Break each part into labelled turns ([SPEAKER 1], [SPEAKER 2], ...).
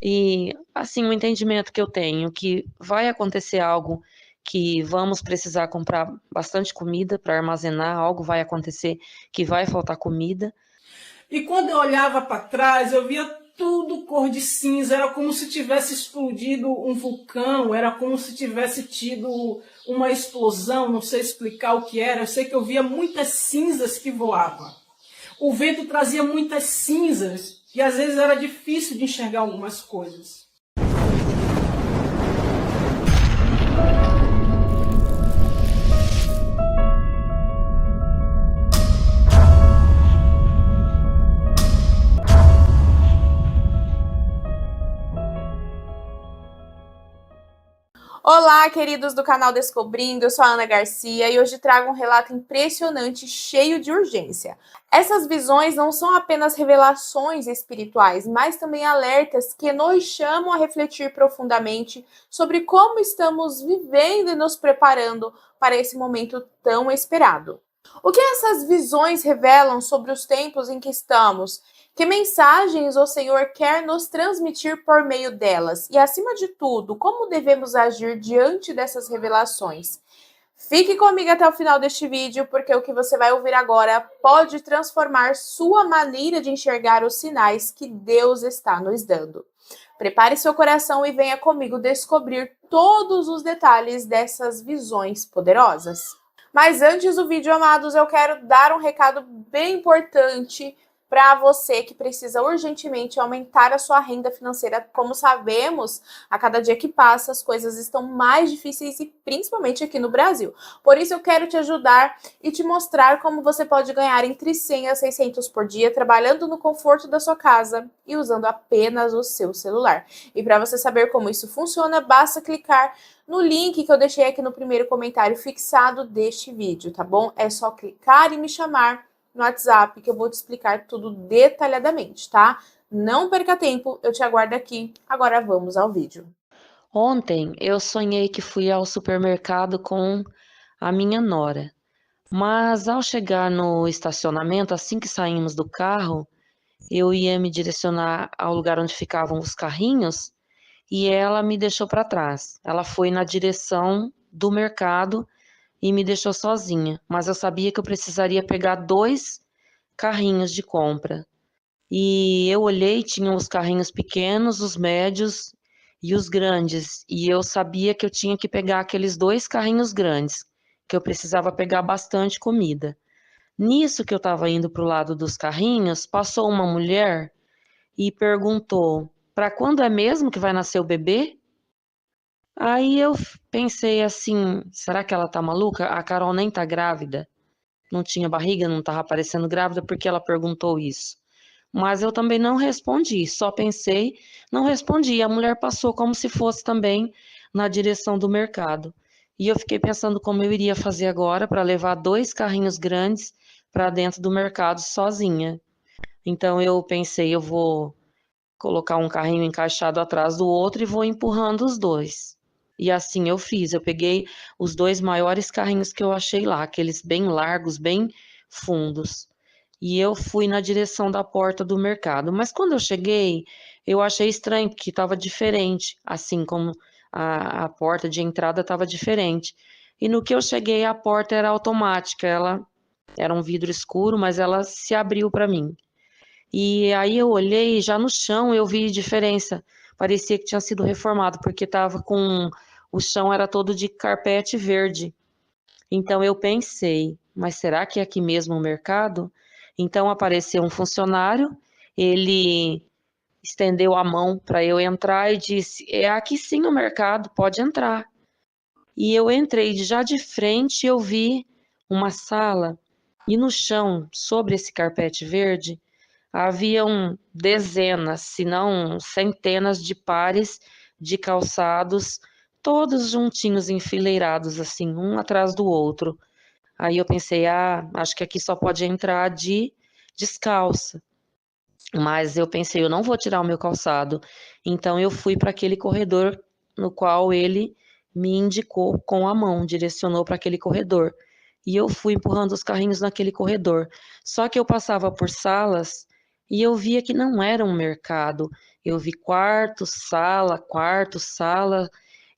[SPEAKER 1] E, assim, o entendimento que eu tenho que vai acontecer algo que vamos precisar comprar bastante comida para armazenar, algo vai acontecer que vai faltar comida.
[SPEAKER 2] E quando eu olhava para trás, eu via tudo cor de cinza, era como se tivesse explodido um vulcão, era como se tivesse tido uma explosão, não sei explicar o que era, eu sei que eu via muitas cinzas que voavam. O vento trazia muitas cinzas e às vezes era difícil de enxergar algumas coisas.
[SPEAKER 3] Olá, queridos do canal Descobrindo, eu sou a Ana Garcia e hoje trago um relato impressionante, cheio de urgência. Essas visões não são apenas revelações espirituais, mas também alertas que nos chamam a refletir profundamente sobre como estamos vivendo e nos preparando para esse momento tão esperado. O que essas visões revelam sobre os tempos em que estamos? Que mensagens o Senhor quer nos transmitir por meio delas? E, acima de tudo, como devemos agir diante dessas revelações? Fique comigo até o final deste vídeo, porque o que você vai ouvir agora pode transformar sua maneira de enxergar os sinais que Deus está nos dando. Prepare seu coração e venha comigo descobrir todos os detalhes dessas visões poderosas. Mas antes do vídeo, amados, eu quero dar um recado bem importante para você que precisa urgentemente aumentar a sua renda financeira. Como sabemos, a cada dia que passa, as coisas estão mais difíceis e principalmente aqui no Brasil. Por isso, eu quero te ajudar e te mostrar como você pode ganhar entre 100 a 600 por dia, trabalhando no conforto da sua casa e usando apenas o seu celular. E para você saber como isso funciona, basta clicar no link que eu deixei aqui no primeiro comentário fixado deste vídeo, tá bom? É só clicar e me chamar no WhatsApp que eu vou te explicar tudo detalhadamente, tá? Não perca tempo, eu te aguardo aqui. Agora vamos ao vídeo.
[SPEAKER 1] Ontem eu sonhei que fui ao supermercado com a minha nora, mas ao chegar no estacionamento, assim que saímos do carro, eu ia me direcionar ao lugar onde ficavam os carrinhos e ela me deixou para trás. Ela foi na direção do mercado e me deixou sozinha, mas eu sabia que eu precisaria pegar 2 carrinhos de compra. E eu olhei, tinham os carrinhos pequenos, os médios e os grandes, e eu sabia que eu tinha que pegar aqueles 2 carrinhos grandes, que eu precisava pegar bastante comida. Nisso que eu estava indo para o lado dos carrinhos, passou uma mulher e perguntou: para quando é mesmo que vai nascer o bebê? Aí eu pensei assim: será que ela tá maluca? A Carol nem tá grávida, não tinha barriga, não estava aparecendo grávida, porque ela perguntou isso. Mas eu também não respondi, só pensei, não respondi. A mulher passou como se fosse também na direção do mercado. E eu fiquei pensando como eu iria fazer agora para levar 2 carrinhos grandes para dentro do mercado sozinha. Então eu pensei, eu vou colocar um carrinho encaixado atrás do outro e vou empurrando os 2. E assim eu fiz, eu peguei os 2 maiores carrinhos que eu achei lá, aqueles bem largos, bem fundos. E eu fui na direção da porta do mercado. Mas quando eu cheguei, eu achei estranho, porque estava diferente, assim como a porta de entrada estava diferente. E no que eu cheguei, a porta era automática, ela era um vidro escuro, mas ela se abriu para mim. E aí eu olhei, já no chão eu vi diferença. Parecia que tinha sido reformado, porque estava com o chão era todo de carpete verde. Então eu pensei, mas será que é aqui mesmo o mercado? Então apareceu um funcionário, ele estendeu a mão para eu entrar e disse: é aqui sim o mercado, pode entrar. E eu entrei, já de frente eu vi uma sala e no chão, sobre esse carpete verde, haviam dezenas, se não centenas de pares de calçados, todos juntinhos, enfileirados assim, um atrás do outro. Aí eu pensei, acho que aqui só pode entrar de descalça. Mas eu pensei, eu não vou tirar o meu calçado. Então eu fui para aquele corredor no qual ele me indicou com a mão, direcionou para aquele corredor. E eu fui empurrando os carrinhos naquele corredor. Só que eu passava por salas e eu via que não era um mercado. Eu vi quarto, sala,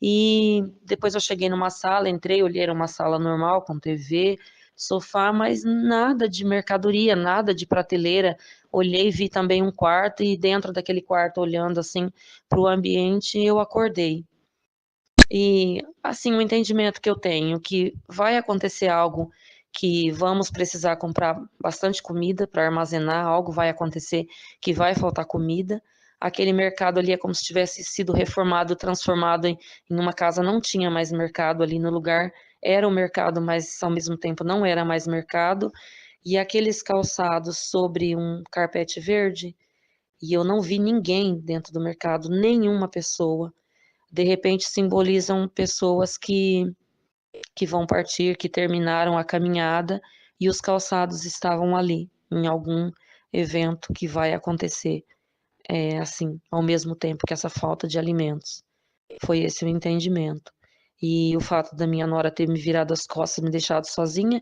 [SPEAKER 1] e depois eu cheguei numa sala, entrei, olhei, era uma sala normal, com TV, sofá, mas nada de mercadoria, nada de prateleira. Olhei, vi também um quarto, e dentro daquele quarto, olhando assim para o ambiente, eu acordei. E assim, o entendimento que eu tenho que vai acontecer algo, que vamos precisar comprar bastante comida para armazenar, algo vai acontecer que vai faltar comida. Aquele mercado ali é como se tivesse sido reformado, transformado em uma casa, não tinha mais mercado ali no lugar, era o mercado, mas ao mesmo tempo não era mais mercado. E aqueles calçados sobre um carpete verde, e eu não vi ninguém dentro do mercado, nenhuma pessoa. De repente simbolizam pessoas que vão partir, que terminaram a caminhada, e os calçados estavam ali, em algum evento que vai acontecer, assim, ao mesmo tempo que essa falta de alimentos. Foi esse o entendimento. E o fato da minha nora ter me virado as costas e me deixado sozinha,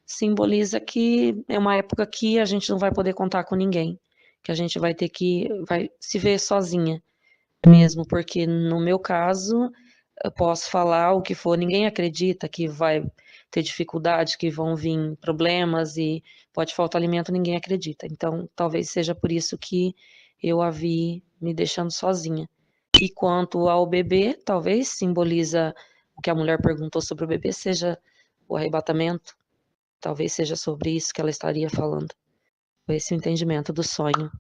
[SPEAKER 1] simboliza que é uma época que a gente não vai poder contar com ninguém, que a gente vai se ver sozinha mesmo, porque no meu caso, eu posso falar o que for, ninguém acredita que vai ter dificuldade, que vão vir problemas e pode faltar alimento, ninguém acredita. Então, talvez seja por isso que eu a vi me deixando sozinha. E quanto ao bebê, talvez simboliza o que a mulher perguntou sobre o bebê, seja o arrebatamento, talvez seja sobre isso que ela estaria falando. Foi esse o entendimento do sonho.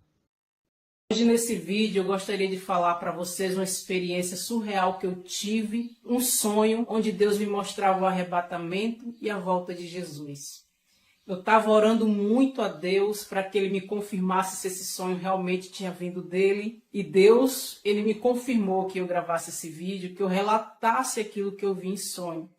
[SPEAKER 2] Hoje nesse vídeo eu gostaria de falar para vocês uma experiência surreal que eu tive, um sonho onde Deus me mostrava o arrebatamento e a volta de Jesus. Eu estava orando muito a Deus para que Ele me confirmasse se esse sonho realmente tinha vindo dEle. E Deus, Ele me confirmou que eu gravasse esse vídeo, que eu relatasse aquilo que eu vi em sonho.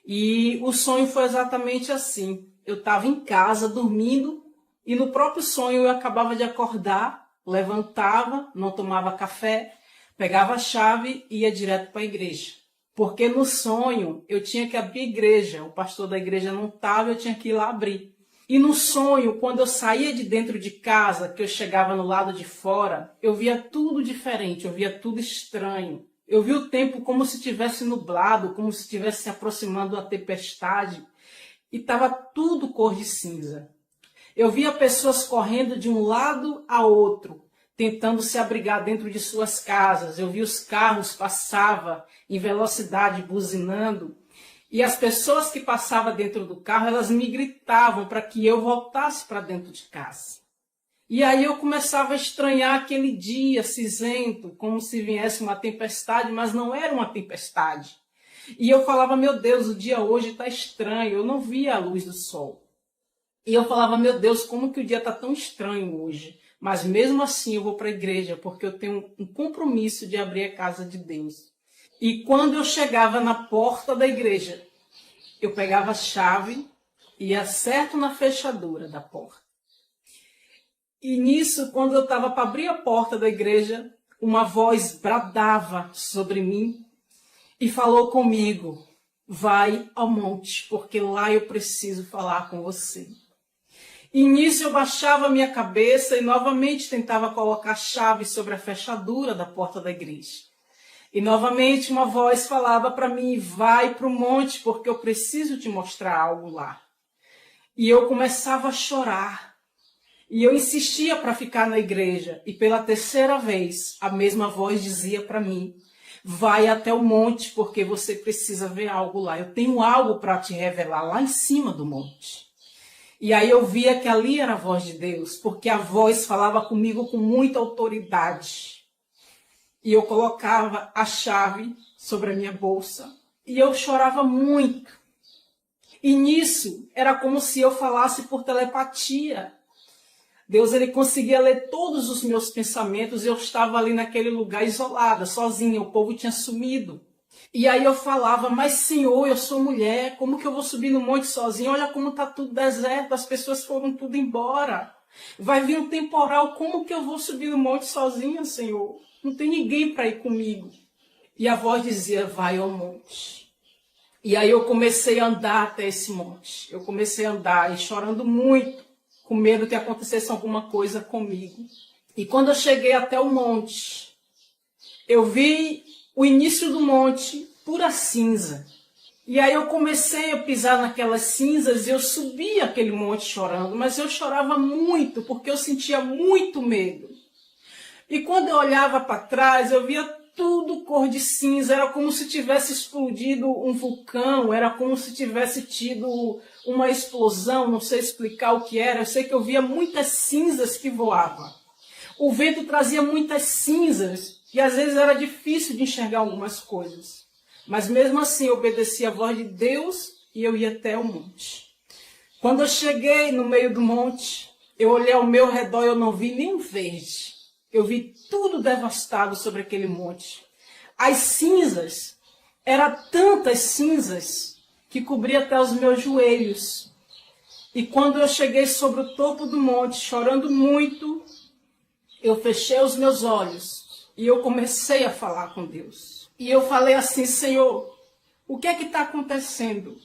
[SPEAKER 2] E o sonho foi exatamente assim. Eu estava em casa dormindo e no próprio sonho eu acabava de acordar, levantava, não tomava café, pegava a chave e ia direto para a igreja. Porque no sonho eu tinha que abrir a igreja, o pastor da igreja não estava, eu tinha que ir lá abrir. E no sonho, quando eu saía de dentro de casa, que eu chegava no lado de fora, eu via tudo diferente, eu via tudo estranho. Eu vi o tempo como se tivesse nublado, como se estivesse se aproximando da tempestade, e estava tudo cor de cinza. Eu via pessoas correndo de um lado a outro, tentando se abrigar dentro de suas casas. Eu vi os carros passavam em velocidade, buzinando. E as pessoas que passavam dentro do carro, elas me gritavam para que eu voltasse para dentro de casa. E aí eu começava a estranhar aquele dia cinzento, como se viesse uma tempestade, mas não era uma tempestade. E eu falava, meu Deus, o dia hoje está estranho, eu não via a luz do sol. E eu falava, meu Deus, como que o dia está tão estranho hoje? Mas mesmo assim eu vou para a igreja, porque eu tenho um compromisso de abrir a casa de Deus. E quando eu chegava na porta da igreja, eu pegava a chave e ia certo na fechadura da porta. E nisso, quando eu estava para abrir a porta da igreja, uma voz bradava sobre mim e falou comigo, vai ao monte, porque lá eu preciso falar com você. E nisso eu baixava a minha cabeça e novamente tentava colocar a chave sobre a fechadura da porta da igreja. E novamente uma voz falava para mim, vai para o monte, porque eu preciso te mostrar algo lá. E eu começava a chorar. E eu insistia para ficar na igreja. E pela terceira vez, a mesma voz dizia para mim, vai até o monte, porque você precisa ver algo lá. Eu tenho algo para te revelar lá em cima do monte. E aí eu via que ali era a voz de Deus, porque a voz falava comigo com muita autoridade. E eu colocava a chave sobre a minha bolsa. E eu chorava muito. E nisso, era como se eu falasse por telepatia. Deus, ele conseguia ler todos os meus pensamentos. Eu estava ali naquele lugar isolada, sozinha. O povo tinha sumido. E aí eu falava, mas Senhor, eu sou mulher. Como que eu vou subir no monte sozinha? Olha como está tudo deserto. As pessoas foram tudo embora. Vai vir um temporal. Como que eu vou subir no monte sozinha, Senhor? Não tem ninguém para ir comigo. E a voz dizia, vai ao monte. E aí eu comecei a andar até esse monte. Eu comecei a andar e chorando muito, com medo que acontecesse alguma coisa comigo. E quando eu cheguei até o monte, eu vi o início do monte, pura cinza. E aí eu comecei a pisar naquelas cinzas e eu subi aquele monte chorando, mas eu chorava muito porque eu sentia muito medo. E quando eu olhava para trás, eu via tudo cor de cinza, era como se tivesse explodido um vulcão, era como se tivesse tido uma explosão, não sei explicar o que era, eu sei que eu via muitas cinzas que voavam. O vento trazia muitas cinzas e às vezes era difícil de enxergar algumas coisas. Mas mesmo assim eu obedecia a voz de Deus e eu ia até o monte. Quando eu cheguei no meio do monte, eu olhei ao meu redor e eu não vi nem um verde. Eu vi tudo devastado sobre aquele monte. As cinzas, eram tantas cinzas que cobria até os meus joelhos. E quando eu cheguei sobre o topo do monte, chorando muito, eu fechei os meus olhos e eu comecei a falar com Deus. E eu falei assim: Senhor, o que é que está acontecendo?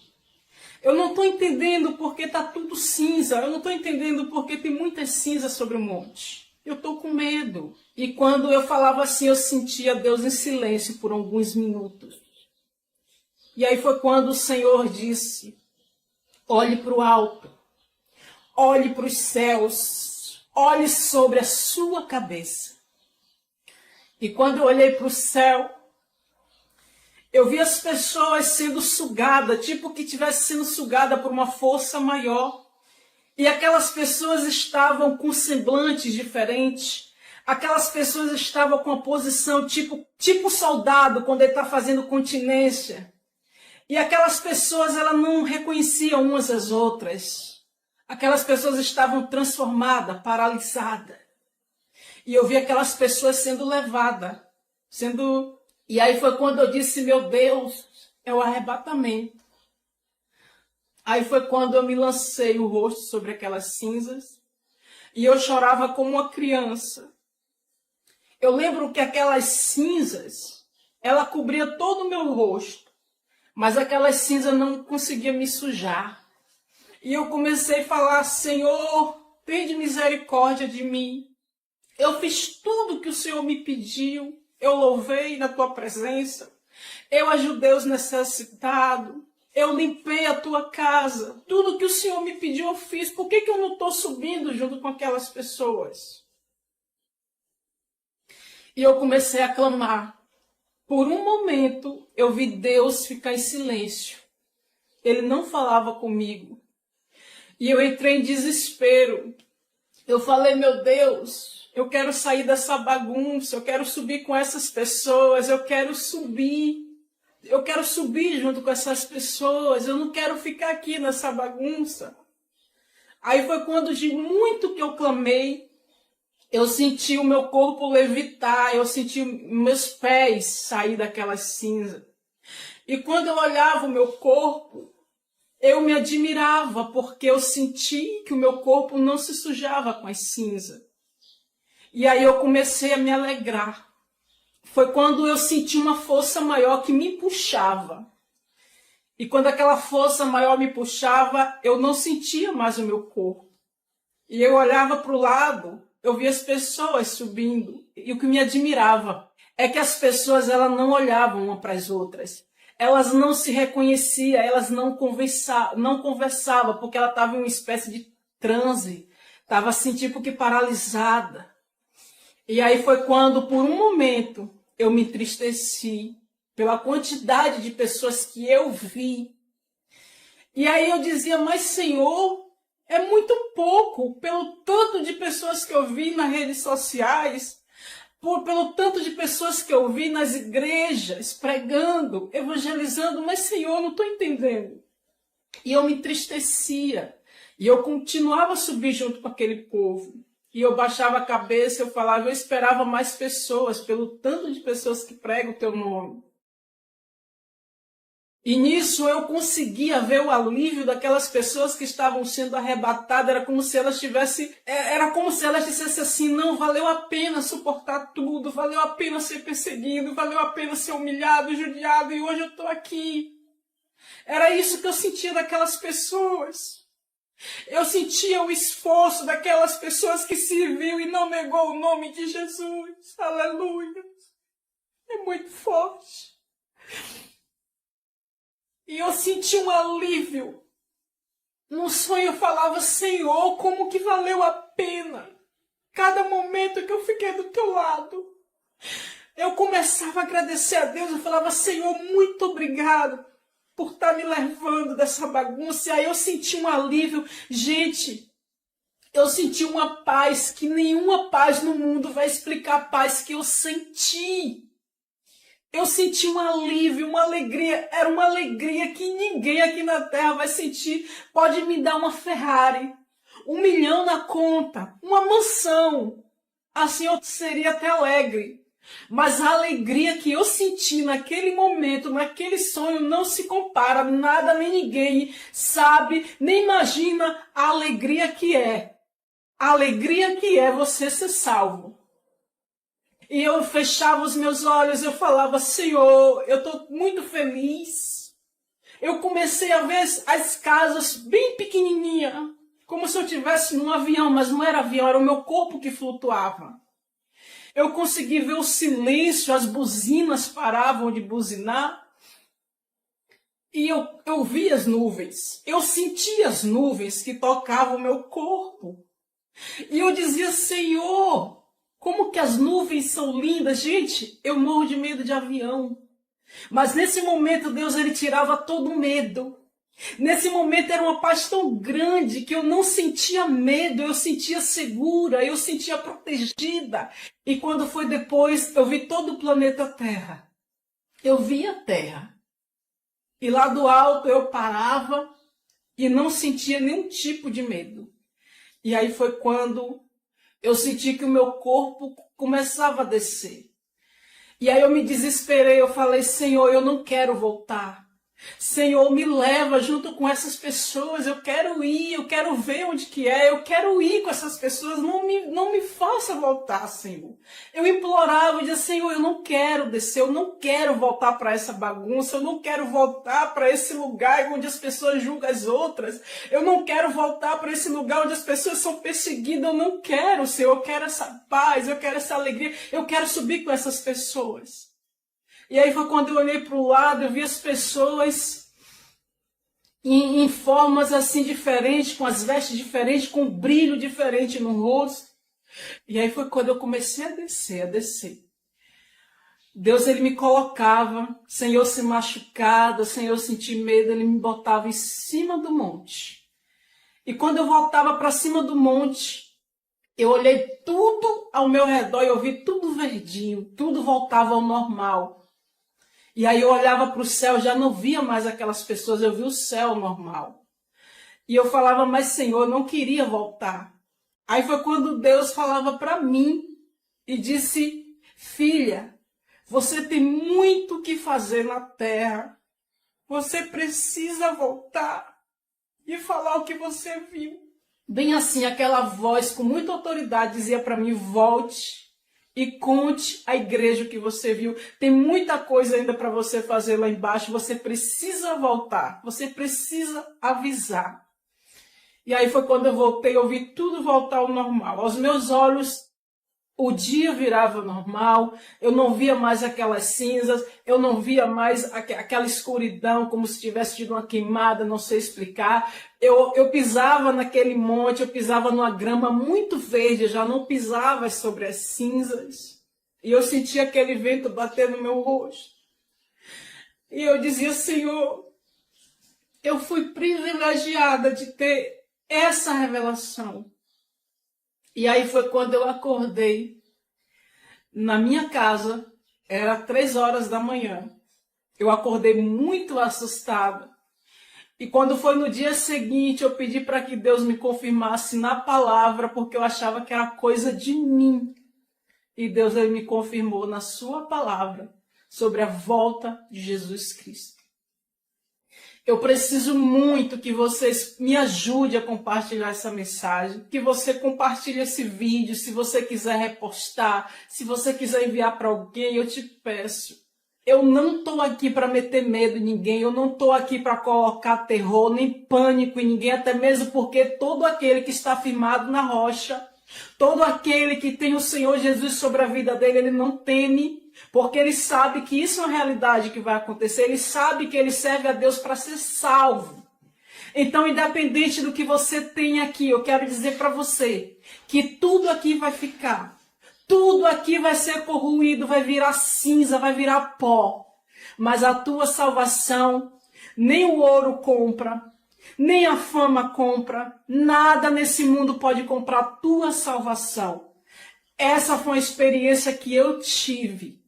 [SPEAKER 2] Eu não estou entendendo porque está tudo cinza. Eu não estou entendendo porque tem muitas cinzas sobre o monte. Eu estou com medo. E quando eu falava assim, eu sentia Deus em silêncio por alguns minutos. E aí foi quando o Senhor disse: olhe para o alto, olhe para os céus, olhe sobre a sua cabeça. E quando eu olhei para o céu, eu vi as pessoas sendo sugadas, tipo que estivesse sendo sugada por uma força maior. E aquelas pessoas estavam com semblantes diferentes. Aquelas pessoas estavam com a posição tipo soldado quando ele está fazendo continência. E aquelas pessoas, elas não reconheciam umas às outras. Aquelas pessoas estavam transformadas, paralisadas. E eu vi aquelas pessoas sendo levadas, E aí foi quando eu disse: meu Deus, é o arrebatamento. Aí foi quando eu me lancei o rosto sobre aquelas cinzas e eu chorava como uma criança. Eu lembro que aquelas cinzas, ela cobria todo o meu rosto, mas aquelas cinzas não conseguiam me sujar. E eu comecei a falar: Senhor, tende misericórdia de mim. Eu fiz tudo que o Senhor me pediu. Eu louvei na tua presença. Eu ajudei os necessitados. Eu limpei a tua casa. Tudo que o Senhor me pediu eu fiz. Por que eu não estou subindo junto com aquelas pessoas? E eu comecei a clamar. Por um momento eu vi Deus ficar em silêncio. Ele não falava comigo. E eu entrei em desespero. Eu falei: meu Deus, eu quero sair dessa bagunça, eu quero subir com essas pessoas, eu quero subir junto com essas pessoas, eu não quero ficar aqui nessa bagunça. Aí foi quando, de muito que eu clamei, eu senti o meu corpo levitar, eu senti meus pés sair daquela cinza. E quando eu olhava o meu corpo, eu me admirava, porque eu senti que o meu corpo não se sujava com as cinzas. E aí eu comecei a me alegrar. Foi quando eu senti uma força maior que me puxava. E quando aquela força maior me puxava, eu não sentia mais o meu corpo. E eu olhava para o lado, eu via as pessoas subindo. E o que me admirava é que as pessoas, elas não olhavam uma para as outras. Elas não se reconheciam, elas não conversavam, porque ela estava em uma espécie de transe. Estava assim, tipo que paralisada. E aí foi quando, por um momento, eu me entristeci pela quantidade de pessoas que eu vi. E aí eu dizia: mas Senhor, é muito pouco, pelo tanto de pessoas que eu vi nas redes sociais, pelo tanto de pessoas que eu vi nas igrejas, pregando, evangelizando, mas Senhor, não estou entendendo. E eu me entristecia, e eu continuava a subir junto com aquele povo. E eu baixava a cabeça, eu falava: eu esperava mais pessoas, pelo tanto de pessoas que pregam o teu nome. E nisso eu conseguia ver o alívio daquelas pessoas que estavam sendo arrebatadas. Era como se elas dissessem assim: não, valeu a pena suportar tudo, valeu a pena ser perseguido, valeu a pena ser humilhado, judiado, e hoje eu estou aqui. Era isso que eu sentia daquelas pessoas. Eu sentia o esforço daquelas pessoas que serviu e não negou o nome de Jesus. Aleluia. É muito forte. E eu senti um alívio. No sonho eu falava, Senhor, como que valeu a pena cada momento que eu fiquei do teu lado. Eu começava a agradecer a Deus, eu falava, Senhor, muito obrigado por estar me levando dessa bagunça. E aí eu senti um alívio. Gente, eu senti uma paz que nenhuma paz no mundo vai explicar a paz que eu senti. Eu senti um alívio, uma alegria. Era uma alegria que ninguém aqui na Terra vai sentir. Pode me dar uma Ferrari, 1 milhão na conta, uma mansão. Assim eu seria até alegre. Mas a alegria que eu senti naquele momento, naquele sonho, não se compara. Nada nem ninguém sabe, nem imagina a alegria que é. A alegria que é você ser salvo. E eu fechava os meus olhos, eu falava, Senhor, eu estou muito feliz. Eu comecei a ver as casas bem pequenininhas, como se eu estivesse num avião, mas não era avião, era o meu corpo que flutuava. Eu consegui ver o silêncio, as buzinas paravam de buzinar. E eu vi as nuvens, eu sentia as nuvens que tocavam o meu corpo. E eu dizia, Senhor, como que as nuvens são lindas. Gente, eu morro de medo de avião. Mas nesse momento Deus ele tirava todo o medo. Nesse momento era uma paz tão grande que eu não sentia medo, eu sentia segura, eu sentia protegida. E quando foi depois, eu vi todo o planeta Terra. Eu vi a Terra. E lá do alto eu parava e não sentia nenhum tipo de medo. E aí foi quando eu senti que o meu corpo começava a descer. E aí eu me desesperei, eu falei, Senhor, eu não quero voltar. Senhor, me leva junto com essas pessoas, eu quero ir, eu quero ver onde que é, eu quero ir com essas pessoas, não me faça voltar, Senhor. Eu implorava, eu dizia, Senhor, eu não quero descer, eu não quero voltar para essa bagunça, eu não quero voltar para esse lugar onde as pessoas julgam as outras, eu não quero voltar para esse lugar onde as pessoas são perseguidas, eu não quero, Senhor, eu quero essa paz, eu quero essa alegria, eu quero subir com essas pessoas. E aí foi quando eu olhei para o lado, eu vi as pessoas em formas assim diferentes, com as vestes diferentes, com um brilho diferente no rosto. E aí foi quando eu comecei a descer. Deus ele me colocava, sem eu ser machucada, sem eu sentir medo, ele me botava em cima do monte. E quando eu voltava para cima do monte, eu olhei tudo ao meu redor e eu vi tudo verdinho, tudo voltava ao normal. E aí eu olhava para o céu, já não via mais aquelas pessoas, eu vi o céu normal. E eu falava, mas Senhor, eu não queria voltar. Aí foi quando Deus falava para mim e disse, filha, você tem muito o que fazer na terra. Você precisa voltar e falar o que você viu. Bem assim, aquela voz com muita autoridade dizia para mim, volte. E conte à igreja o que você viu. Tem muita coisa ainda para você fazer lá embaixo. Você precisa voltar. Você precisa avisar. E aí foi quando eu voltei, eu vi tudo voltar ao normal. Aos meus olhos, o dia virava normal. Eu não via mais aquelas cinzas. Eu não via mais aquela escuridão, como se tivesse tido uma queimada, não sei explicar. Eu pisava naquele monte, eu pisava numa grama muito verde, eu já não pisava sobre as cinzas. E eu sentia aquele vento bater no meu rosto. E eu dizia, Senhor, eu fui privilegiada de ter essa revelação. E aí foi quando eu acordei na minha casa, era 3 horas da manhã. Eu acordei muito assustada. E quando foi no dia seguinte, eu pedi para que Deus me confirmasse na palavra, porque eu achava que era coisa de mim. E Deus ele me confirmou na sua palavra sobre a volta de Jesus Cristo. Eu preciso muito que vocês me ajudem a compartilhar essa mensagem, que você compartilhe esse vídeo, se você quiser repostar, se você quiser enviar para alguém, eu te peço. Eu não estou aqui para meter medo em ninguém, eu não estou aqui para colocar terror nem pânico em ninguém, até mesmo porque todo aquele que está firmado na rocha, todo aquele que tem o Senhor Jesus sobre a vida dele, ele não teme, porque ele sabe que isso é uma realidade que vai acontecer, ele sabe que ele serve a Deus para ser salvo. Então, independente do que você tem aqui, eu quero dizer para você que tudo aqui vai ficar. Tudo aqui vai ser corroído, vai virar cinza, vai virar pó. Mas a tua salvação, nem o ouro compra, nem a fama compra. Nada nesse mundo pode comprar a tua salvação. Essa foi uma experiência que eu tive.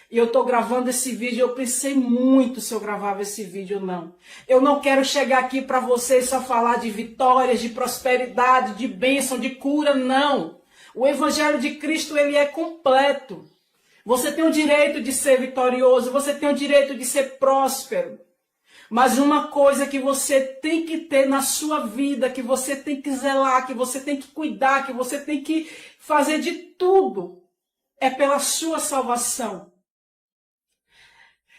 [SPEAKER 2] E eu estou gravando esse vídeo, eu pensei muito se eu gravava esse vídeo ou não. Eu não quero chegar aqui para vocês só falar de vitórias, de prosperidade, de bênção, de cura, não. O Evangelho de Cristo, ele é completo. Você tem o direito de ser vitorioso, você tem o direito de ser próspero. Mas uma coisa que você tem que ter na sua vida, que você tem que zelar, que você tem que cuidar, que você tem que fazer de tudo, é pela sua salvação.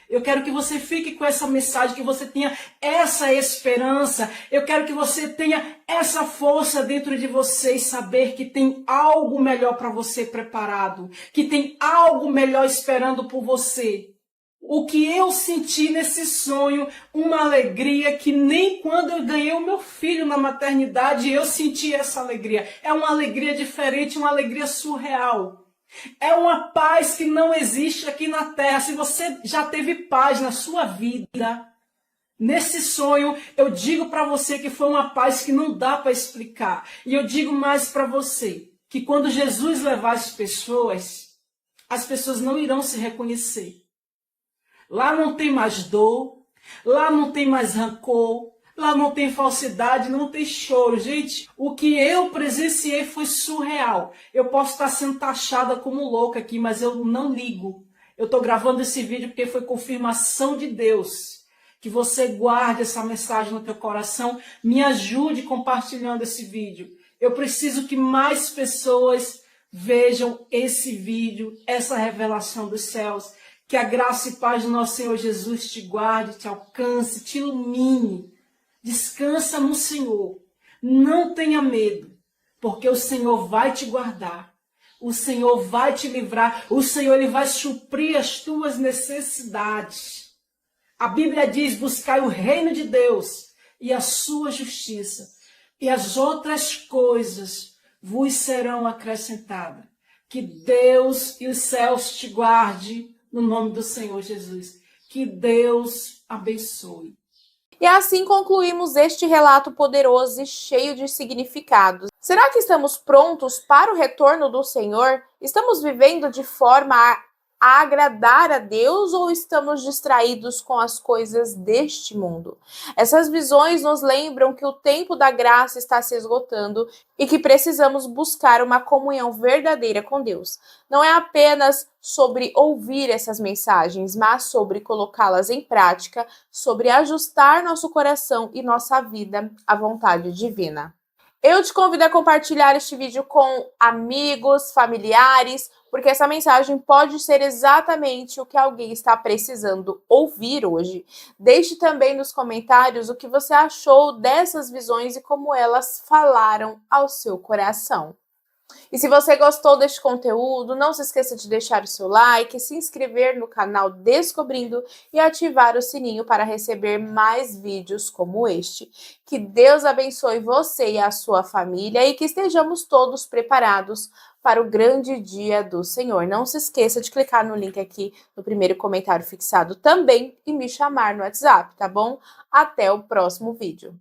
[SPEAKER 2] Eu quero que você fique com essa mensagem, que você tenha essa esperança. Eu quero que você tenha essa força dentro de você e saber que tem algo melhor para você preparado, que tem algo melhor esperando por você. O que eu senti nesse sonho, uma alegria que nem quando eu ganhei o meu filho na maternidade eu senti essa alegria. É uma alegria diferente, uma alegria surreal. É uma paz que não existe aqui na terra. Se você já teve paz na sua vida, nesse sonho, eu digo para você que foi uma paz que não dá para explicar. E eu digo mais para você, que quando Jesus levar as pessoas não irão se reconhecer. Lá não tem mais dor, lá não tem mais rancor, lá não tem falsidade, não tem choro. Gente, o que eu presenciei foi surreal. Eu posso estar sendo taxada como louca aqui, mas eu não ligo. Eu estou gravando esse vídeo porque foi confirmação de Deus. Que você guarde essa mensagem no teu coração. Me ajude compartilhando esse vídeo. Eu preciso que mais pessoas vejam esse vídeo, essa revelação dos céus. Que a graça e paz do nosso Senhor Jesus te guarde, te alcance, te ilumine. Descansa no Senhor. Não tenha medo, porque o Senhor vai te guardar. O Senhor vai te livrar. O Senhor ele vai suprir as tuas necessidades. A Bíblia diz, buscai o reino de Deus e a sua justiça. E as outras coisas vos serão acrescentadas. Que Deus e os céus te guarde no nome do Senhor Jesus. Que Deus abençoe.
[SPEAKER 3] E assim concluímos este relato poderoso e cheio de significados. Será que estamos prontos para o retorno do Senhor? Estamos vivendo de forma a agradar a Deus ou estamos distraídos com as coisas deste mundo? Essas visões nos lembram que o tempo da graça está se esgotando e que precisamos buscar uma comunhão verdadeira com Deus. Não é apenas sobre ouvir essas mensagens, mas sobre colocá-las em prática, sobre ajustar nosso coração e nossa vida à vontade divina. Eu te convido a compartilhar este vídeo com amigos, familiares, porque essa mensagem pode ser exatamente o que alguém está precisando ouvir hoje. Deixe também nos comentários o que você achou dessas visões e como elas falaram ao seu coração. E se você gostou deste conteúdo, não se esqueça de deixar o seu like, se inscrever no canal Descobrindo e ativar o sininho para receber mais vídeos como este. Que Deus abençoe você e a sua família e que estejamos todos preparados para o grande dia do Senhor. Não se esqueça de clicar no link aqui no primeiro comentário fixado também e me chamar no WhatsApp, tá bom? Até o próximo vídeo.